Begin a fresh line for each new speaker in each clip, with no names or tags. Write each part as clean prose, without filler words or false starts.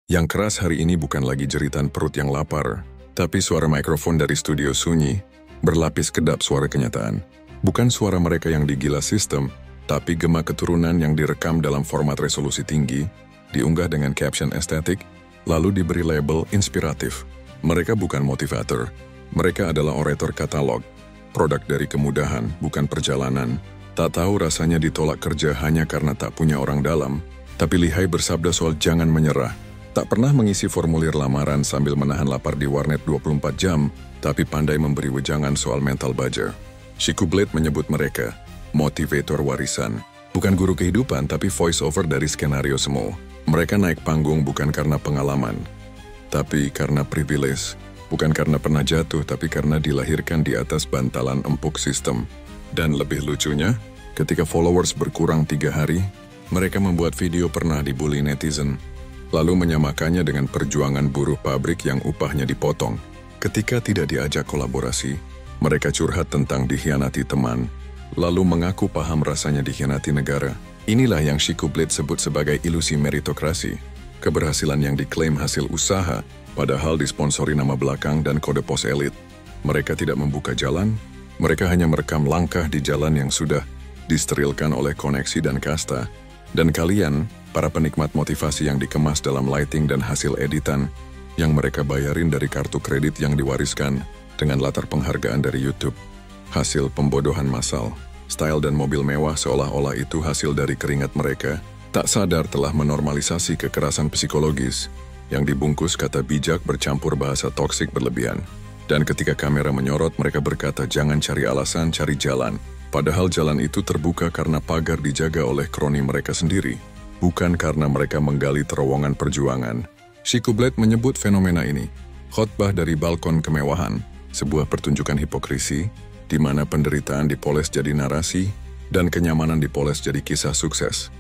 Yang keras hari ini bukan lagi jeritan perut yang lapar, tapi suara mikrofon dari studio sunyi, berlapis kedap suara kenyataan. Bukan suara mereka yang digila sistem, tapi gema keturunan yang direkam dalam format resolusi tinggi, diunggah dengan caption estetik, lalu diberi label inspiratif. Mereka bukan motivator, mereka adalah orator katalog, produk dari kemudahan, bukan perjalanan. Tak tahu rasanya ditolak kerja hanya karena tak punya orang dalam, tapi lihai bersabda soal jangan menyerah. Tak pernah mengisi formulir lamaran sambil menahan lapar di warnet 24 jam, tapi pandai memberi wejangan soal mental baja. Shiku Blade menyebut mereka motivator warisan. Bukan guru kehidupan, tapi voice over dari skenario semu. Mereka naik panggung bukan karena pengalaman, tapi karena privilege. Bukan karena pernah jatuh, tapi karena dilahirkan di atas bantalan empuk sistem. Dan lebih lucunya, ketika followers berkurang 3 hari, mereka membuat video pernah dibully netizen, lalu menyamakannya dengan perjuangan buruh pabrik yang upahnya dipotong. Ketika tidak diajak kolaborasi, mereka curhat tentang dikhianati teman, lalu mengaku paham rasanya dikhianati negara. Inilah yang Shiku Blade sebut sebagai ilusi meritokrasi. Keberhasilan yang diklaim hasil usaha, padahal disponsori nama belakang dan kode pos elit. Mereka tidak membuka jalan, mereka hanya merekam langkah di jalan yang sudah disterilkan oleh koneksi dan kasta. Dan kalian, para penikmat motivasi yang dikemas dalam lighting dan hasil editan, yang mereka bayarin dari kartu kredit yang diwariskan dengan latar penghargaan dari YouTube. Hasil pembodohan massal, style dan mobil mewah seolah-olah itu hasil dari keringat mereka, tak sadar telah menormalisasi kekerasan psikologis yang dibungkus kata bijak bercampur bahasa toksik berlebihan. Dan ketika kamera menyorot, mereka berkata jangan cari alasan, cari jalan. Padahal jalan itu terbuka karena pagar dijaga oleh kroni mereka sendiri, bukan karena mereka menggali terowongan perjuangan. Shiku Blade menyebut fenomena ini khotbah dari balkon kemewahan, sebuah pertunjukan hipokrisi, di mana penderitaan dipoles jadi narasi dan kenyamanan dipoles jadi kisah sukses.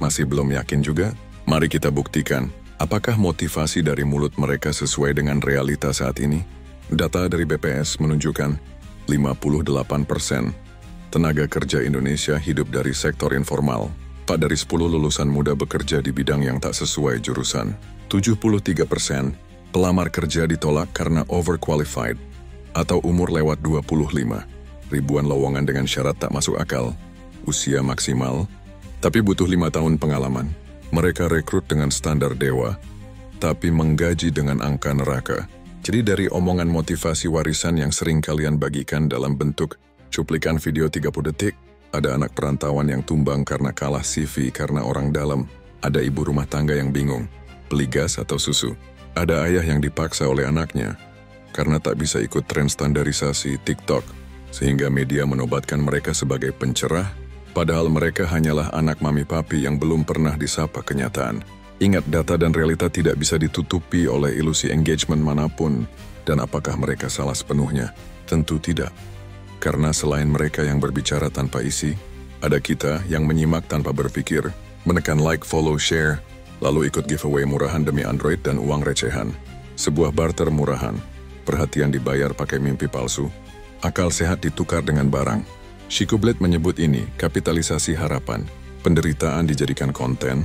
Masih belum yakin juga? Mari kita buktikan, apakah motivasi dari mulut mereka sesuai dengan realita saat ini? Data dari BPS menunjukkan 58% tenaga kerja Indonesia hidup dari sektor informal. 4 dari 10 lulusan muda bekerja di bidang yang tak sesuai jurusan. 73% pelamar kerja ditolak karena overqualified atau umur lewat 25. Ribuan lowongan dengan syarat tak masuk akal. Usia maksimal, tapi butuh 5 tahun pengalaman. Mereka rekrut dengan standar dewa, tapi menggaji dengan angka neraka. Jadi dari omongan motivasi warisan yang sering kalian bagikan dalam bentuk cuplikan video 30 detik, ada anak perantauan yang tumbang karena kalah CV karena orang dalam, ada ibu rumah tangga yang bingung, beli gas atau susu, ada ayah yang dipaksa oleh anaknya karena tak bisa ikut tren standarisasi TikTok, sehingga media menobatkan mereka sebagai pencerah, padahal mereka hanyalah anak mami papi yang belum pernah disapa kenyataan. Ingat, data dan realita tidak bisa ditutupi oleh ilusi engagement manapun, dan apakah mereka salah sepenuhnya? Tentu tidak. Karena selain mereka yang berbicara tanpa isi, ada kita yang menyimak tanpa berpikir, menekan like, follow, share, lalu ikut giveaway murahan demi Android dan uang recehan. Sebuah barter murahan, perhatian dibayar pakai mimpi palsu, akal sehat ditukar dengan barang. Shiku Blade menyebut ini kapitalisasi harapan, penderitaan dijadikan konten,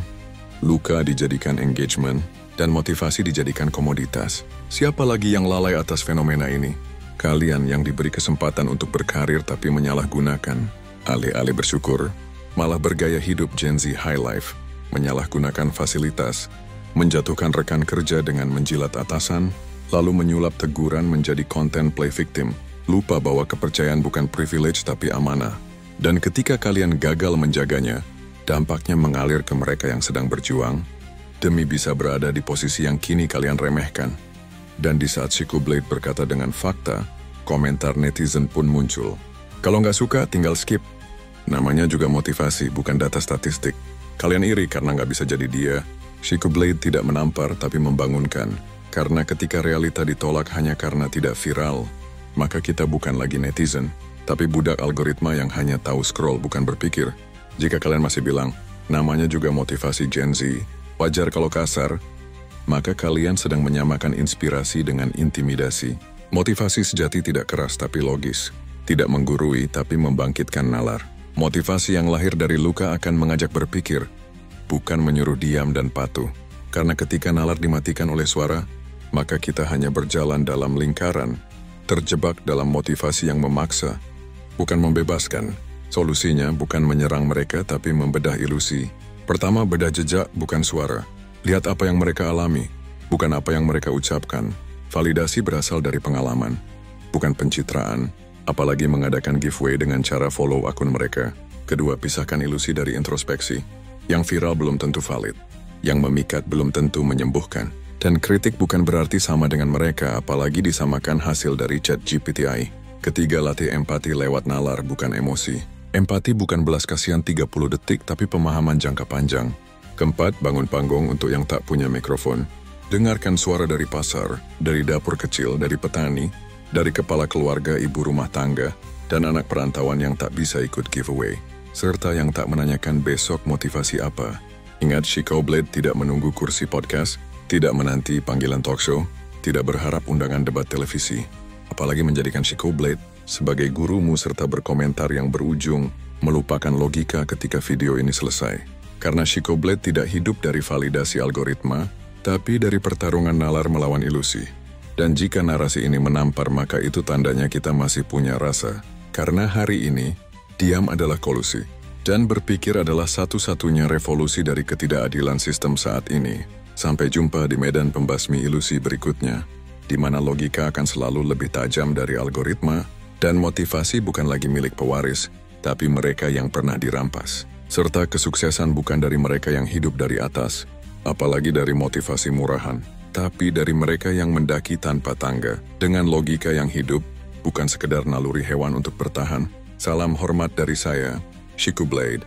luka dijadikan engagement, dan motivasi dijadikan komoditas. Siapa lagi yang lalai atas fenomena ini? Kalian yang diberi kesempatan untuk berkarir tapi menyalahgunakan. Alih-alih bersyukur, malah bergaya hidup Gen Z high life, menyalahgunakan fasilitas, menjatuhkan rekan kerja dengan menjilat atasan, lalu menyulap teguran menjadi konten play victim. Lupa bahwa kepercayaan bukan privilege tapi amanah. Dan ketika kalian gagal menjaganya, dampaknya mengalir ke mereka yang sedang berjuang, demi bisa berada di posisi yang kini kalian remehkan. Dan di saat Shiku Blade berkata dengan fakta, komentar netizen pun muncul. Kalau nggak suka, tinggal skip. Namanya juga motivasi, bukan data statistik. Kalian iri karena nggak bisa jadi dia. Shiku Blade tidak menampar, tapi membangunkan. Karena ketika realita ditolak hanya karena tidak viral, maka kita bukan lagi netizen, tapi budak algoritma yang hanya tahu scroll, bukan berpikir. Jika kalian masih bilang, namanya juga motivasi Gen Z, wajar kalau kasar, maka kalian sedang menyamakan inspirasi dengan intimidasi. Motivasi sejati tidak keras tapi logis, tidak menggurui tapi membangkitkan nalar. Motivasi yang lahir dari luka akan mengajak berpikir, bukan menyuruh diam dan patuh. Karena ketika nalar dimatikan oleh suara, maka kita hanya berjalan dalam lingkaran, terjebak dalam motivasi yang memaksa, bukan membebaskan. Solusinya bukan menyerang mereka tapi membedah ilusi. Pertama, bedah jejak bukan suara. Lihat apa yang mereka alami, bukan apa yang mereka ucapkan. Validasi berasal dari pengalaman, bukan pencitraan, apalagi mengadakan giveaway dengan cara follow akun mereka. Kedua, pisahkan ilusi dari introspeksi. Yang viral belum tentu valid, yang memikat belum tentu menyembuhkan. Dan kritik bukan berarti sama dengan mereka, apalagi disamakan hasil dari ChatGPT AI. Ketiga, latih empati lewat nalar bukan emosi. Empati bukan belas kasihan 30 detik tapi pemahaman jangka panjang. Keempat, bangun panggung untuk yang tak punya mikrofon. Dengarkan suara dari pasar, dari dapur kecil, dari petani, dari kepala keluarga ibu rumah tangga, dan anak perantauan yang tak bisa ikut giveaway, serta yang tak menanyakan besok motivasi apa. Ingat, Chico Blade tidak menunggu kursi podcast, tidak menanti panggilan talk show, tidak berharap undangan debat televisi, apalagi menjadikan Chico Blade sebagai gurumu serta berkomentar yang berujung melupakan logika ketika video ini selesai. Karena Chico Blade tidak hidup dari validasi algoritma, tapi dari pertarungan nalar melawan ilusi. Dan jika narasi ini menampar, maka itu tandanya kita masih punya rasa. Karena hari ini, diam adalah kolusi. Dan berpikir adalah satu-satunya revolusi dari ketidakadilan sistem saat ini. Sampai jumpa di medan pembasmi ilusi berikutnya, di mana logika akan selalu lebih tajam dari algoritma, dan motivasi bukan lagi milik pewaris, tapi mereka yang pernah dirampas. Serta kesuksesan bukan dari mereka yang hidup dari atas, apalagi dari motivasi murahan, tapi dari mereka yang mendaki tanpa tangga, dengan logika yang hidup, bukan sekedar naluri hewan untuk bertahan. Salam hormat dari saya, Chico Blade.